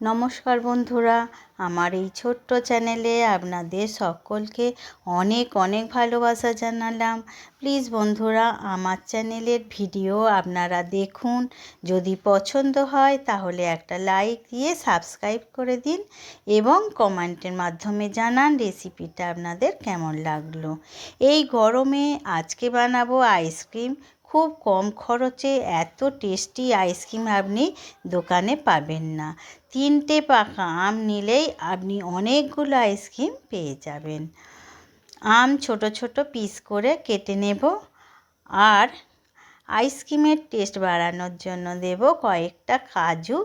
নমস্কার বন্ধুরা, আমার এই ছোট্ট চ্যানেলে আপনাদের সকলকে অনেক অনেক ভালোবাসা জানালাম। প্লিজ বন্ধুরা, আমার চ্যানেলের ভিডিও আপনারা দেখুন। যদি পছন্দ হয় তাহলে একটা লাইক দিয়ে সাবস্ক্রাইব করে দিন এবং কমেন্টের মাধ্যমে জানান রেসিপিটা আপনাদের কেমন লাগলো। এই গরমে আজকে বানাবো আইসক্রিম। খুব কম খরচে এত টেস্টি আইসক্রিম আপনি দোকানে পাবেন না। 3টে পাকা আম নিলেই আপনি অনেকগুলো আইসক্রিম পেয়ে যাবেন। আম ছোট ছোট পিস করে কেটে নেব। আর আইসক্রিমের টেস্ট বাড়ানোর জন্য দেব কয়েকটা কাজু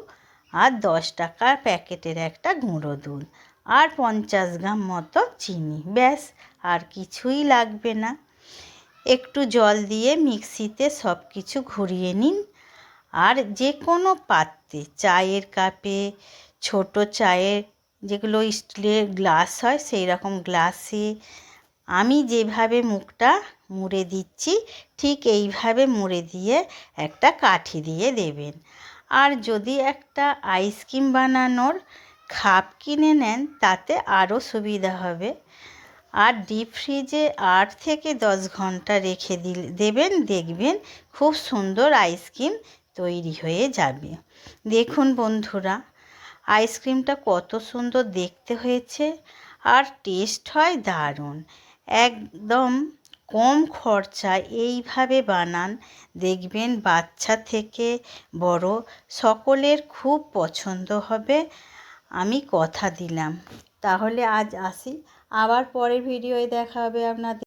আর 10 টাকার প্যাকেটের একটা গুঁড়ো দুধ আর 50 গ্রাম মতো চিনি। ব্যাস, আর কিছুই লাগবে না। একটু জল দিয়ে মিক্সিতে সব কিছু ঘুরিয়ে নিন। আর যে কোনো পাত্রে, চায়ের কাপে, ছোট চায়ের যেগুলো স্টিলের গ্লাস হয় সেই রকম গ্লাসে আমি যেভাবে মুখটা মুড়ে দিচ্ছি ঠিক এইভাবে মুড়ে দিয়ে একটা কাঠি দিয়ে দেবেন। আর যদি একটা আইসক্রিম বানানোর খাপ কিনে নেন তাতে আরও সুবিধা হবে। আর ডিপ ফ্রিজে 8 থেকে 10 ঘন্টা রেখে দেবেন, দেখবেন খুব সুন্দর আইসক্রিম তৈরি হয়ে যাবে। দেখুন বন্ধুরা, আইসক্রিমটা কত সুন্দর দেখতে হয়েছে আর টেস্ট হয় দারুণ। একদম কম খরচায় এইভাবে বানান, দেখবেন বাচ্চা থেকে বড় সকলের খুব পছন্দ হবে, আমি কথা দিলাম। তাহলে আজ আসি, আবার পরের ভিডিওয় দেখা হবে আপনাদের।